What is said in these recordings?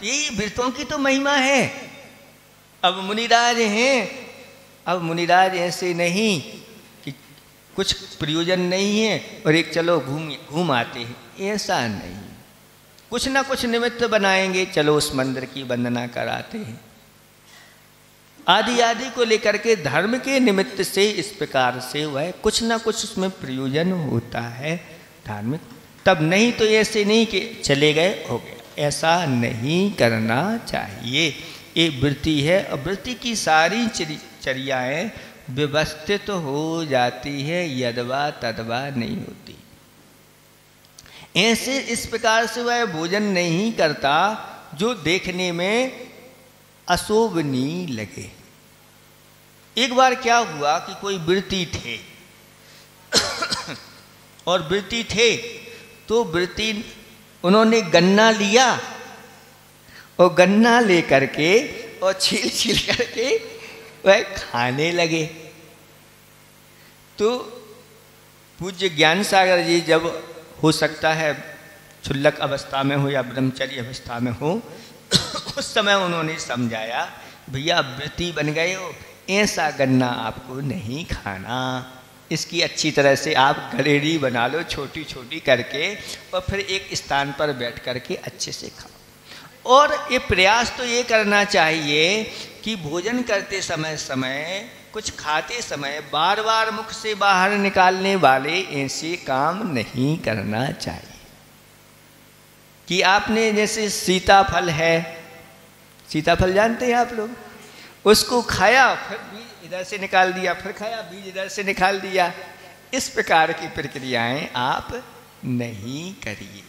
यही व्रतों की तो महिमा है। अब मुनिराज हैं, अब मुनिराज ऐसे नहीं कि कुछ प्रयोजन नहीं है और एक चलो घूम आते हैं, ऐसा नहीं। कुछ ना कुछ निमित्त बनाएंगे, चलो उस मंदिर की वंदना कराते हैं। आदि आदि को लेकर के धर्म के निमित्त से इस प्रकार से वह कुछ ना कुछ उसमें प्रयोजन होता है धार्मिक। तब नहीं तो ऐसे नहीं कि चले गए हो गया, ऐसा नहीं करना चाहिए। ये वृत्ति है, और वृत्ति की सारी चर्याएं व्यवस्थित हो जाती है, यदवा तदवा नहीं होती। ऐसे इस प्रकार से वह भोजन नहीं करता जो देखने में अशोभनीय लगे। एक बार क्या हुआ कि कोई वृत्ति थे और वृत्ति थे तो वृत्ति उन्होंने गन्ना लिया और गन्ना ले करके और छील छील करके वह खाने लगे। तो पूज्य ज्ञान सागर जी, जब हो सकता है क्षुल्लक अवस्था में हो या ब्रह्मचर्य अवस्था में हो, उस समय उन्होंने समझाया, भैया वृत्ति बन गए हो, ऐसा गन्ना आपको नहीं खाना। इसकी अच्छी तरह से आप गलेरी बना लो छोटी छोटी करके, और फिर एक स्थान पर बैठ करके अच्छे से खाओ। और ये प्रयास तो ये करना चाहिए कि भोजन करते समय कुछ खाते समय बार बार मुख से बाहर निकालने वाले ऐसे काम नहीं करना चाहिए। कि आपने जैसे सीताफल है, सीताफल जानते हैं आप लोग, उसको खाया फिर बीज इधर से निकाल दिया, फिर खाया बीज इधर से निकाल दिया, इस प्रकार की प्रक्रियाएं आप नहीं करिए।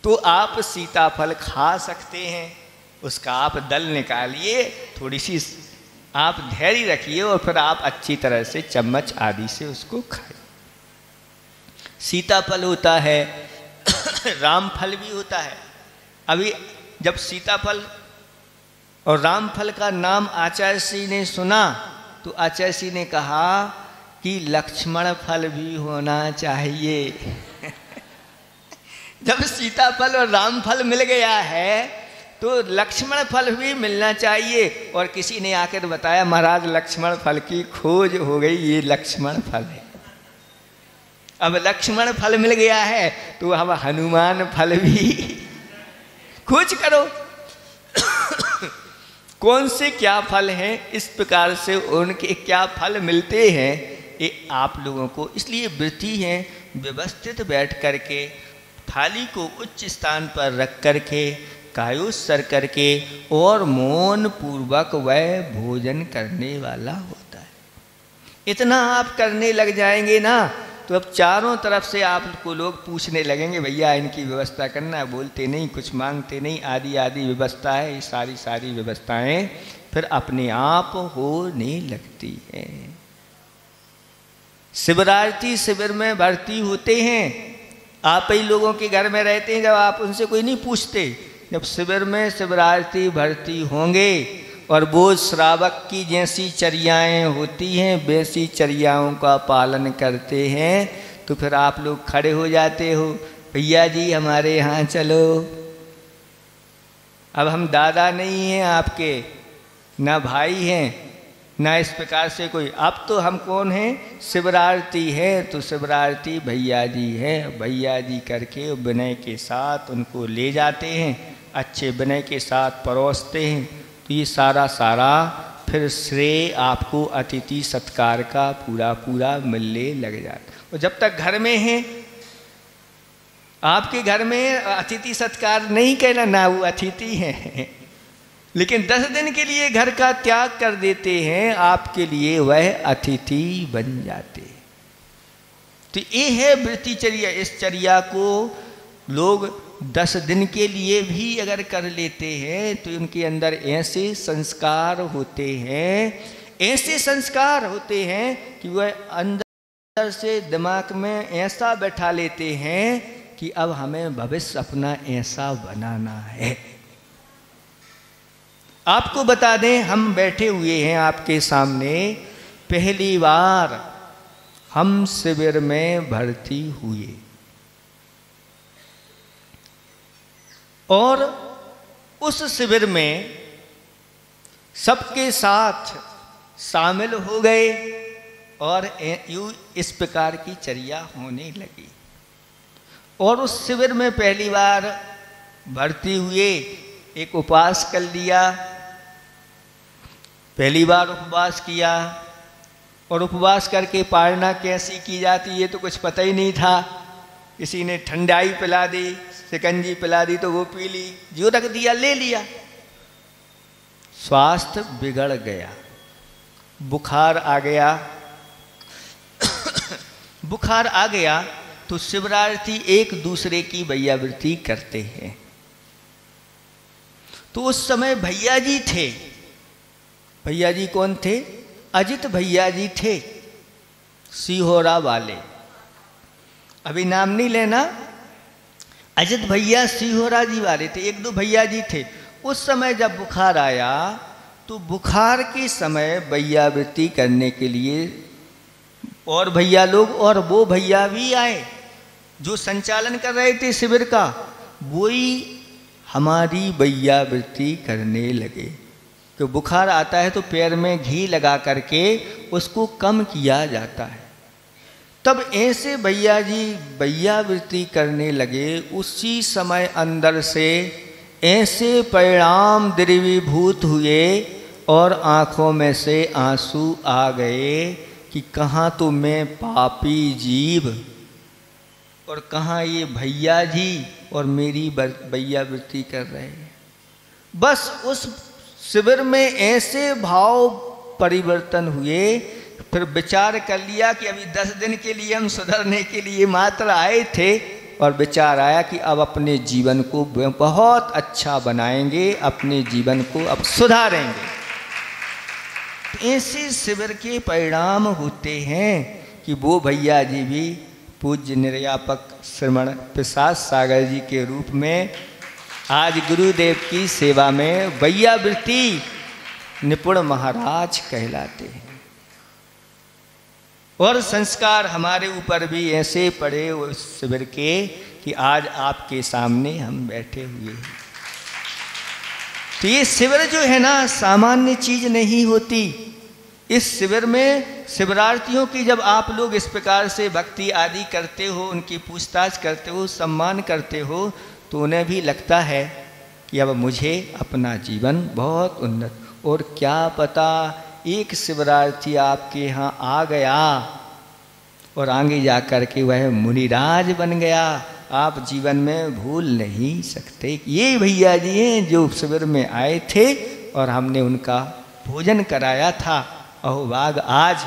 तो आप सीताफल खा सकते हैं, उसका आप दल निकालिए, थोड़ी सी आप धैर्य रखिए और फिर आप अच्छी तरह से चम्मच आदि से उसको खाइए। सीताफल होता है, रामफल भी होता है। अभी जब सीताफल और रामफल का नाम आचार्य श्री ने सुना तो आचार्य श्री ने कहा कि लक्ष्मण फल भी होना चाहिए। जब सीताफल और रामफल मिल गया है तो लक्ष्मण फल भी मिलना चाहिए। और किसी ने आकर बताया, महाराज लक्ष्मण फल की खोज हो गई, ये लक्ष्मण फल है। अब लक्ष्मण फल मिल गया है तो अब हनुमान फल भी खोज करो। कौन से क्या फल हैं, इस प्रकार से उनके क्या फल मिलते हैं, ये आप लोगों को। इसलिए वृत्ति है व्यवस्थित बैठ करके थाली को उच्च स्थान पर रख करके कायोत्सर करके और मौन पूर्वक वह भोजन करने वाला होता है। इतना आप करने लग जाएंगे ना तो अब चारों तरफ से आपको लोग पूछने लगेंगे, भैया इनकी व्यवस्था करना, बोलते नहीं, कुछ मांगते नहीं, आदि आदि व्यवस्था है। ये सारी व्यवस्थाएं फिर अपने आप होने लगती हैं। शिवरात्रि शिविर में भर्ती होते हैं, आप ही लोगों के घर में रहते हैं, जब आप उनसे कोई नहीं पूछते। जब शिविर में शिवरात्रि भर्ती होंगे और वो श्रावक की जैसी चर्याएं होती हैं वैसी चर्याओं का पालन करते हैं तो फिर आप लोग खड़े हो जाते हो, भैया जी हमारे यहाँ चलो। अब हम दादा नहीं हैं आपके, ना भाई हैं, ना इस प्रकार से कोई। अब तो हम कौन हैं, शिवरात्रि है तो शिवरात्रि भैया जी हैं, भैया जी करके विनय के साथ उनको ले जाते हैं, अच्छे विनय के साथ परोसते हैं। तो ये सारा फिर श्रेय आपको अतिथि सत्कार का पूरा मिलने लग जाता। और जब तक घर में हैं, आपके घर में अतिथि सत्कार नहीं कहना, ना वो अतिथि हैं, लेकिन 10 दिन के लिए घर का त्याग कर देते हैं, आपके लिए वह अतिथि बन जाते हैं। तो ये है वृत्तिचर्या। इस चर्या को लोग 10 दिन के लिए भी अगर कर लेते हैं तो उनके अंदर ऐसे संस्कार होते हैं कि वह अंदर से दिमाग में ऐसा बैठा लेते हैं कि अब हमें भविष्य अपना ऐसा बनाना है। आपको बता दें, हम बैठे हुए हैं आपके सामने, पहली बार हम शिविर में भर्ती हुए। और उस शिविर में सबके साथ शामिल हो गए और यूँ इस प्रकार की चर्या होने लगी। और उस शिविर में पहली बार भर्ती हुए, एक उपवास कर लिया, पहली बार उपवास किया। और उपवास करके पालना कैसी की जाती है तो कुछ पता ही नहीं था। किसी ने ठंडाई पिला दी, शिकंजी पिला दी तो वो पी ली, जो रख दिया ले लिया। स्वास्थ्य बिगड़ गया, बुखार आ गया। बुखार आ गया तो शिवरार्थी एक दूसरे की भैयावृत्ति करते हैं। तो उस समय भैया जी थे। भैया जी कौन थे? अजित भैया जी थे, सीहोरा वाले। अभी नाम नहीं लेना। अजित भैया सीहोरा जी वाले थे, एक दो भैया जी थे। उस समय जब बुखार आया तो बुखार के समय भैयावृत्ति करने के लिए और भैया लोग और वो भैया भी आए जो संचालन कर रहे थे शिविर का, वही हमारी भैयावृत्ति करने लगे। कि बुखार आता है तो पैर में घी लगा करके उसको कम किया जाता है। तब ऐसे भैया जी भैयावृत्ति करने लगे। उसी समय अंदर से ऐसे परिणाम द्रवीभूत हुए और आँखों में से आंसू आ गए कि कहाँ तो मैं पापी जीव और कहाँ ये भैया जी और मेरी भैयावृत्ति कर रहे हैं। बस उस शिविर में ऐसे भाव परिवर्तन हुए। फिर विचार कर लिया कि अभी 10 दिन के लिए हम सुधरने के लिए मात्र आए थे, और विचार आया कि अब अपने जीवन को बहुत अच्छा बनाएंगे, अपने जीवन को अब सुधारेंगे। ऐसे शिविर के परिणाम होते हैं कि वो भैया जी भी पूज्य निर्यापक श्रमण प्रसाद सागर जी के रूप में आज गुरुदेव की सेवा में भैयावृत्ति निपुण महाराज कहलाते हैं। और संस्कार हमारे ऊपर भी ऐसे पड़े उस शिविर के कि आज आपके सामने हम बैठे हुए हैं। तो ये शिविर जो है ना, सामान्य चीज नहीं होती। इस शिविर में शिवरार्थियों की जब आप लोग इस प्रकार से भक्ति आदि करते हो, उनकी पूछताछ करते हो, सम्मान करते हो, तो उन्हें भी लगता है कि अब मुझे अपना जीवन बहुत उन्नत, और क्या पता एक शिवरार्थी आपके यहाँ आ गया और आगे जा कर के वह मुनिराज बन गया, आप जीवन में भूल नहीं सकते। ये भैया जी हैं जो शिविर में आए थे और हमने उनका भोजन कराया था, अहोभाग आज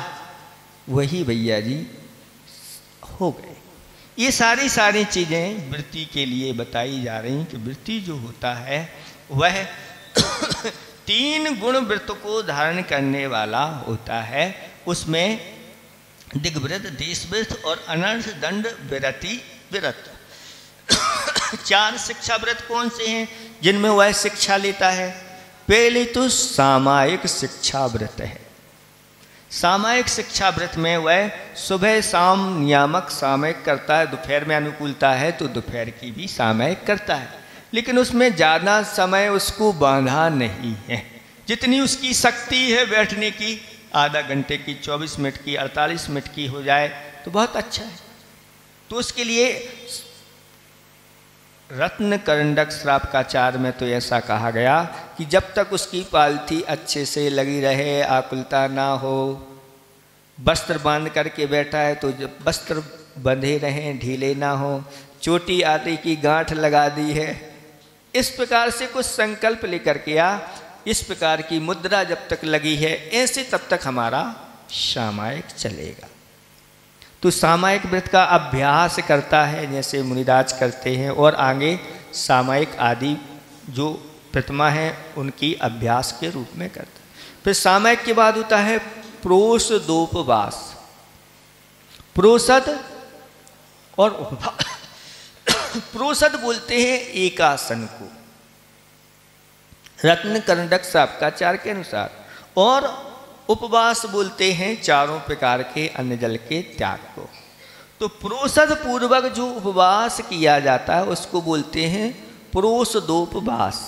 वही भैया जी हो गए। ये सारी चीज़ें वृत्ति के लिए बताई जा रही हैं कि वृत्ति जो होता है वह 3 गुण वृत्त को धारण करने वाला होता है। उसमें दिग्वृत्त, देशवृत्त और अनर्थ दंड विरति विरत 4 शिक्षा व्रत कौन से हैं जिनमें वह शिक्षा लेता है? पहले तो सामायिक शिक्षा व्रत है। सामायिक शिक्षा व्रत में वह सुबह शाम नियामक सामयिक करता है। दोपहर में अनुकूलता है तो दोपहर की भी सामयिक करता है, लेकिन उसमें ज़्यादा समय उसको बांधा नहीं है। जितनी उसकी शक्ति है बैठने की, आधा घंटे की, 24 मिनट की, 48 मिनट की हो जाए तो बहुत अच्छा है। तो उसके लिए रत्न करंडक श्रावकाचार में तो ऐसा कहा गया कि जब तक उसकी पालथी अच्छे से लगी रहे, आकुलता ना हो, वस्त्र बांध करके बैठा है तो जब वस्त्र बंधे रहें, ढीले ना हो, चोटी आदि की गांठ लगा दी है, इस प्रकार से कुछ संकल्प लेकर के इस प्रकार की मुद्रा जब तक लगी है, ऐसे तब तक हमारा सामायिक चलेगा। तो सामायिक व्रत का अभ्यास करता है जैसे मुनिराज करते हैं, और आगे सामायिक आदि जो प्रतिमा है उनकी अभ्यास के रूप में करता है। फिर सामायिक के बाद होता है प्रोषदोपवास। प्रोषद और प्रोषद बोलते हैं एकासन को रत्न करंडक श्रावकाचार के अनुसार, और उपवास बोलते हैं चारों प्रकार के अन्न जल के त्याग को। तो प्रोषद पूर्वक जो उपवास किया जाता है उसको बोलते हैं प्रोषदोपवास।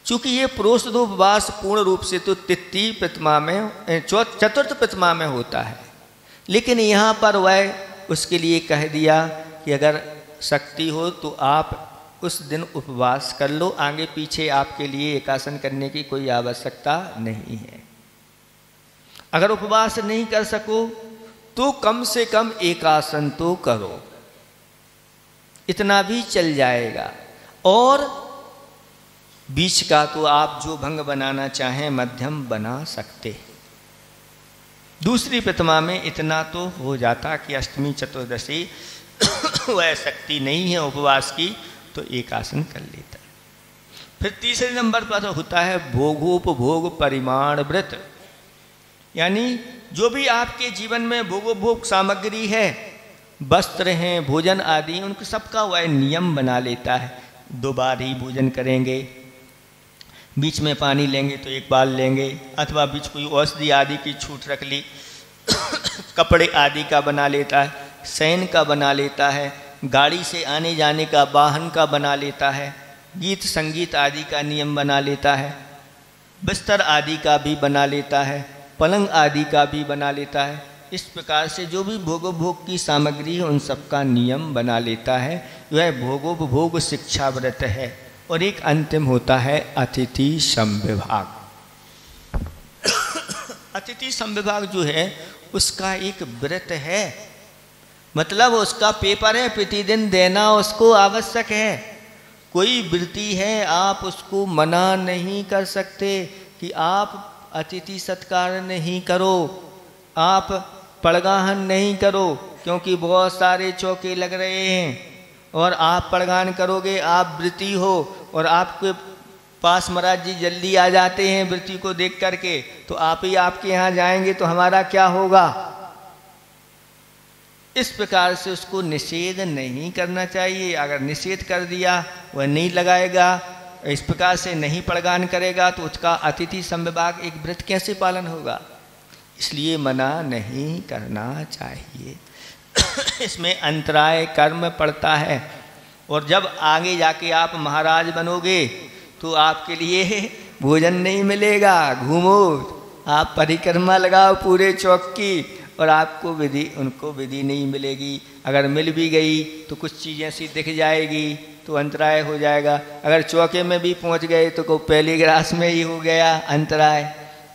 चूंकि ये प्रोषदोपवास पूर्ण रूप से तो तृतीय प्रतिमा में, चतुर्थ प्रतिमा में होता है, लेकिन यहाँ पर वह उसके लिए कह दिया कि अगर शक्ति हो तो आप उस दिन उपवास कर लो, आगे पीछे आपके लिए एकासन करने की कोई आवश्यकता नहीं है। अगर उपवास नहीं कर सको तो कम से कम एकासन तो करो, इतना भी चल जाएगा। और बीच का तो आप जो भंग बनाना चाहें मध्यम बना सकते। दूसरी प्रतिमा में इतना तो हो जाता कि अष्टमी चतुर्दशी वह शक्ति नहीं है उपवास की, तो एकासन कर लेता। फिर तीसरे नंबर पर होता है भोगोपभोग परिमाण व्रत, यानी जो भी आपके जीवन में भोगोपभोग सामग्री है, वस्त्र हैं, भोजन आदि, उनका सबका वह नियम बना लेता है। 2 बार ही भोजन करेंगे, बीच में पानी लेंगे तो 1 बार लेंगे, अथवा बीच कोई औषधि आदि की छूट रख ली। कपड़े आदि का बना लेता है, शयन का बना लेता है, गाड़ी से आने जाने का, वाहन का बना लेता है, गीत संगीत आदि का नियम बना लेता है, बिस्तर आदि का भी बना लेता है, पलंग आदि का भी बना लेता है। इस प्रकार से जो भी भोगोपभोग की सामग्री है उन सब का नियम बना लेता है। वह भोगोपभोग शिक्षा व्रत है। और एक अंतिम होता है अतिथि समविभाग। अतिथि समविभाग जो है उसका एक व्रत है, मतलब उसका पेपर है, प्रतिदिन देना उसको आवश्यक है। कोई वृत्ति है, आप उसको मना नहीं कर सकते कि आप अतिथि सत्कार नहीं करो, आप पड़गाहन नहीं करो, क्योंकि बहुत सारे चौके लग रहे हैं और आप पड़गान करोगे, आप वृत्ति हो और आपके पास महाराज जी जल्दी आ जाते हैं वृत्ति को देख करके, तो आप ही आपके यहाँ जाएंगे तो हमारा क्या होगा। इस प्रकार से उसको निषेध नहीं करना चाहिए। अगर निषेध कर दिया, वह नहीं लगाएगा, इस प्रकार से नहीं पड़गान करेगा, तो उसका अतिथि समविभाग एक व्रत कैसे पालन होगा। इसलिए मना नहीं करना चाहिए। इसमें अंतराय कर्म पड़ता है। और जब आगे जाके आप महाराज बनोगे तो आपके लिए भोजन नहीं मिलेगा। घूमो, आप परिक्रमा लगाओ पूरे चौक की और आपको विधि, उनको विधि नहीं मिलेगी। अगर मिल भी गई तो कुछ चीज़ें ऐसी दिख जाएगी तो अंतराय हो जाएगा। अगर चौके में भी पहुंच गए तो को पहली ग्रास में ही हो गया अंतराय।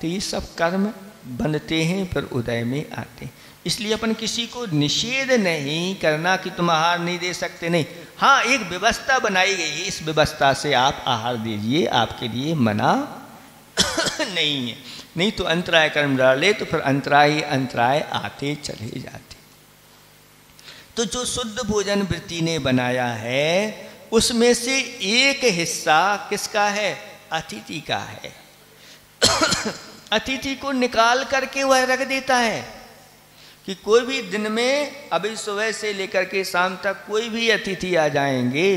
तो ये सब कर्म बनते हैं फिर उदय में आते हैं। इसलिए अपन किसी को निषेध नहीं करना कि तुम आहार नहीं दे सकते, नहीं। हाँ, एक व्यवस्था बनाई गई है, इस व्यवस्था से आप आहार दीजिए, आपके लिए मना नहीं है। नहीं तो अंतराय कर्म डाले तो फिर अंतराय आते चले जाते। तो जो शुद्ध भोजन वृत्ति ने बनाया है उसमें से एक हिस्सा किसका है? अतिथि का है। अतिथि को निकाल करके वह रख देता है कि कोई भी दिन में, अभी सुबह से लेकर के शाम तक कोई भी अतिथि आ जाएंगे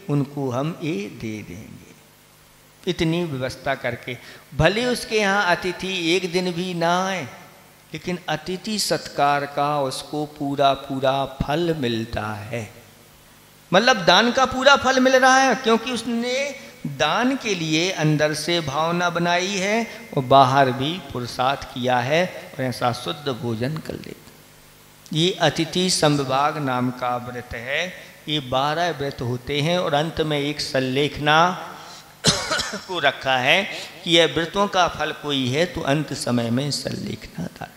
उनको हम ये दे देंगे। इतनी व्यवस्था करके, भले उसके यहाँ अतिथि एक दिन भी ना आए, लेकिन अतिथि सत्कार का उसको पूरा पूरा फल मिलता है। मतलब दान का पूरा फल मिल रहा है, क्योंकि उसने दान के लिए अंदर से भावना बनाई है और बाहर भी पुरुषार्थ किया है और ऐसा शुद्ध भोजन कर लेता। ये अतिथि समविभाग नाम का व्रत है। ये 12 व्रत होते हैं और अंत में एक सल्लेखना को रखा है कि यह व्रतों का फल कोई है तो अंत समय में सल्लेखना था।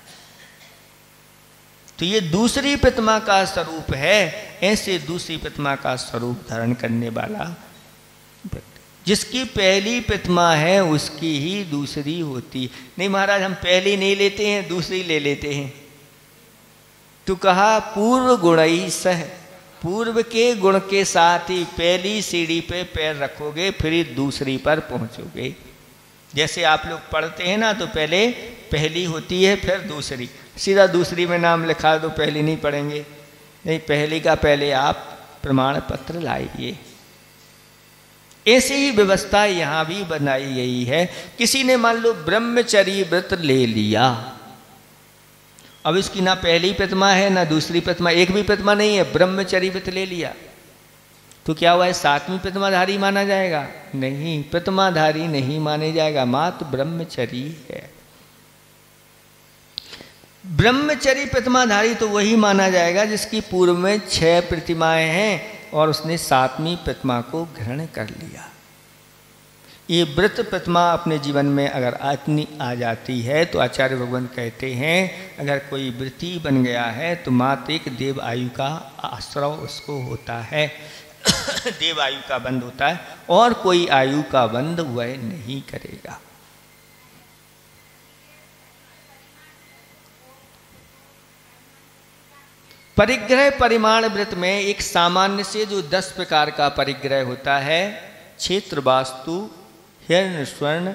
तो ये दूसरी प्रतिमा का स्वरूप है। ऐसे दूसरी प्रतिमा का स्वरूप धारण करने वाला, जिसकी पहली प्रतिमा है उसकी ही दूसरी होती। नहीं महाराज, हम पहली नहीं लेते हैं, दूसरी ले लेते हैं। तो कहा पूर्व गुणई सह, पूर्व के गुण के साथ ही पहली सीढ़ी पे पैर रखोगे फिर दूसरी पर पहुंचोगे। जैसे आप लोग पढ़ते हैं ना, तो पहले पहली होती है फिर दूसरी, सीधा दूसरी में नाम लिखा दो, पहली नहीं पढ़ेंगे। नहीं, पहली का पहले आप प्रमाण पत्र लाइए। ऐसी ही व्यवस्था यहाँ भी बनाई गई है। किसी ने मान लो ब्रह्मचर्य व्रत ले लिया, अब इसकी ना पहली प्रतिमा है ना दूसरी प्रतिमा, एक भी प्रतिमा नहीं है, ब्रह्मचर्य व्रत ले लिया। तो क्या हुआ है, सातवीं प्रतिमाधारी माना जाएगा? नहीं, प्रतिमाधारी नहीं माने जाएगा, मात्र ब्रह्मचरी है। ब्रह्मचरी प्रतिमाधारी तो वही माना जाएगा जिसकी पूर्व में 6 प्रतिमाएं हैं और उसने 7वीं प्रतिमा को ग्रहण कर लिया। ये व्रत प्रतिमा अपने जीवन में अगर इतनी आ जाती है तो आचार्य भगवान कहते हैं अगर कोई व्रती बन गया है तो मात्र एक देव आयु का आश्रय उसको होता है देव आयु का बंद होता है और कोई आयु का बंद वह नहीं करेगा। परिग्रह परिमाण व्रत में एक सामान्य से जो 10 प्रकार का परिग्रह होता है, क्षेत्र वास्तु, हिरण्य स्वर्ण,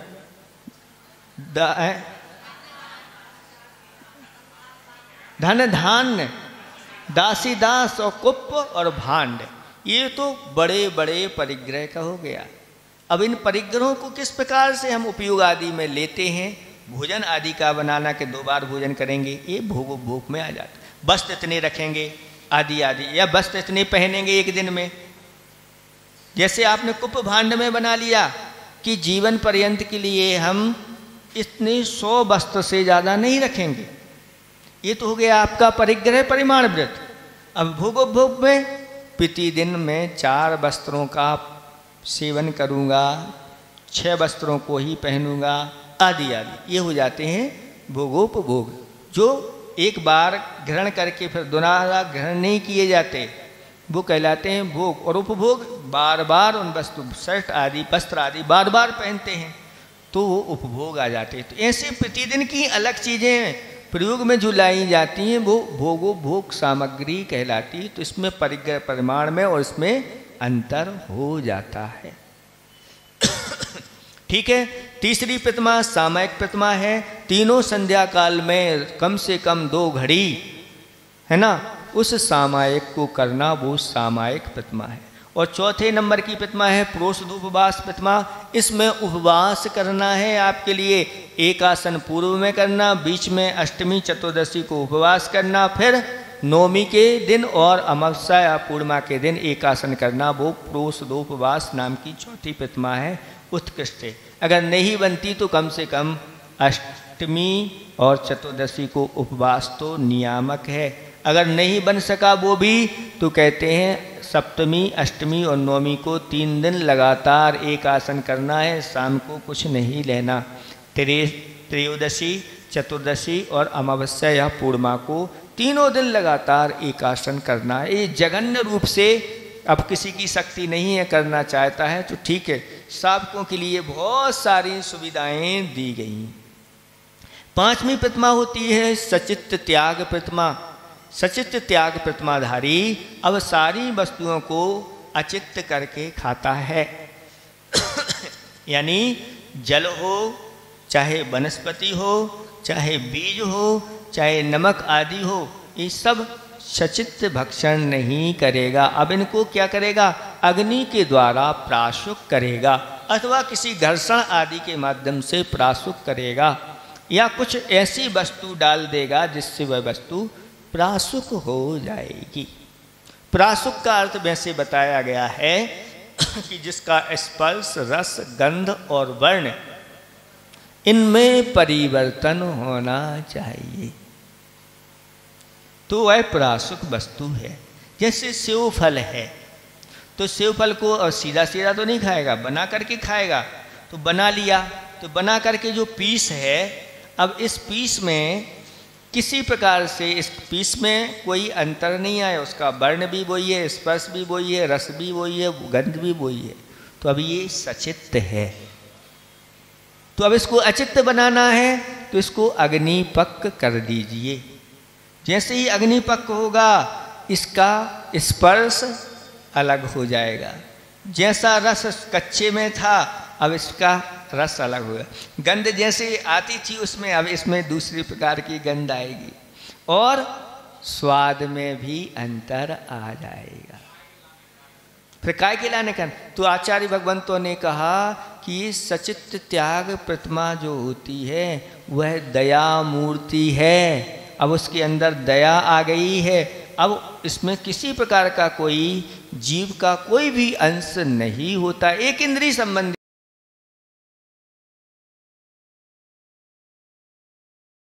धन धान्य, दासी दास और कुप और भांड, ये तो बड़े बड़े परिग्रह का हो गया। अब इन परिग्रहों को किस प्रकार से हम उपयोग आदि में लेते हैं, भोजन आदि का बनाना के 2 बार भोजन करेंगे, ये भोग में आ जाता है। वस्त्र इतने रखेंगे आदि आदि, या वस्त्र इतने पहनेंगे एक दिन में। जैसे आपने कुप भांड में बना लिया कि जीवन पर्यंत के लिए हम इतने 100 वस्त्र से ज़्यादा नहीं रखेंगे, ये तो हो गया आपका परिग्रह परिमाण व्रत। अब भोग में प्रतिदिन में 4 वस्त्रों का सेवन करूँगा, 6 वस्त्रों को ही पहनूंगा आदि आदि, ये हो जाते हैं भोगोपभोग, जो एक बार ग्रहण करके फिर दोबारा ग्रहण नहीं किए जाते, वो कहलाते हैं भोग। और उपभोग बार बार उन वस्तु शर्ट आदि वस्त्र आदि बार बार पहनते हैं तो वो उपभोग आ जाते हैं। तो ऐसे प्रतिदिन की अलग चीज़ें प्रयोग में जो लाई जाती हैं वो भोग सामग्री कहलाती है। तो इसमें परिग्रह परिमाण में और इसमें अंतर हो जाता है। ठीक है। तीसरी प्रतिमा सामयिक प्रतिमा है। तीनों संध्या काल में कम से कम 2 घड़ी है ना, उस सामयिक को करना, वो सामयिक प्रतिमा है। और चौथे नंबर की प्रतिमा है प्रोषद उपवास प्रतिमा। इसमें उपवास करना है आपके लिए, एक आसन पूर्व में करना, बीच में अष्टमी चतुर्दशी को उपवास करना, फिर नवमी के दिन और अमावस्या या पूर्णिमा के दिन एक आसन करना, वो प्रोषदोपवास नाम की चौथी प्रतिमा है, उत्कृष्ट है। अगर नहीं बनती तो कम से कम अष्टमी और चतुर्दशी को उपवास तो नियामक है। अगर नहीं बन सका वो भी तो कहते हैं सप्तमी अष्टमी और नवमी को 3 दिन लगातार एक आसन करना है, शाम को कुछ नहीं लेना। त्रयोदशी चतुर्दशी और अमावस्या या पूर्णिमा को तीनों दिन लगातार एक आसन करना है। ये जघन्य रूप से, अब किसी की शक्ति नहीं है, करना चाहता है तो ठीक है, साधकों के लिए बहुत सारी सुविधाएं दी गई। 5वीं प्रतिमा होती है सचित्त त्याग प्रतिमा। सचित्त त्याग प्रतिमाधारी अब सारी वस्तुओं को अचित्त करके खाता है यानी जल हो, चाहे वनस्पति हो, चाहे बीज हो, चाहे नमक आदि हो, ये सब सचित्त भक्षण नहीं करेगा। अब इनको क्या करेगा, अग्नि के द्वारा प्राशुक करेगा, अथवा किसी घर्षण आदि के माध्यम से प्राशुक करेगा, या कुछ ऐसी वस्तु डाल देगा जिससे वह वस्तु प्राशुक हो जाएगी। प्राशुक का अर्थ वैसे बताया गया है कि जिसका स्पर्श, रस, गंध और वर्ण इनमें परिवर्तन होना चाहिए, तो वह प्राशुक वस्तु है। जैसे सेव फल है तो सेव फल को और सीधा सीधा तो नहीं खाएगा, बना करके खाएगा। तो बना लिया, तो बना करके जो पीस है, अब इस पीस में किसी प्रकार से इस पीस में कोई अंतर नहीं आया, उसका वर्ण भी वही है, स्पर्श भी वही है, रस भी वही है, गंध भी वही है, तो अब ये सचित्त है। तो अब इसको अचित्त बनाना है तो इसको अग्निपक्क कर दीजिए। जैसे ही अग्निपक्क होगा इसका स्पर्श अलग हो जाएगा, जैसा रस कच्चे में था अब इसका रस अलग होगा, गंध जैसे आती थी उसमें अब इसमें दूसरी प्रकार की गंध आएगी, और स्वाद में भी अंतर आ जाएगा। फिर काय के लाने का, तो आचार्य भगवंतों ने कहा कि सचित्त त्याग प्रतिमा जो होती है वह दया मूर्ति है। अब उसके अंदर दया आ गई है, अब इसमें किसी प्रकार का कोई जीव का कोई भी अंश नहीं होता, एक इंद्रिय संबंधी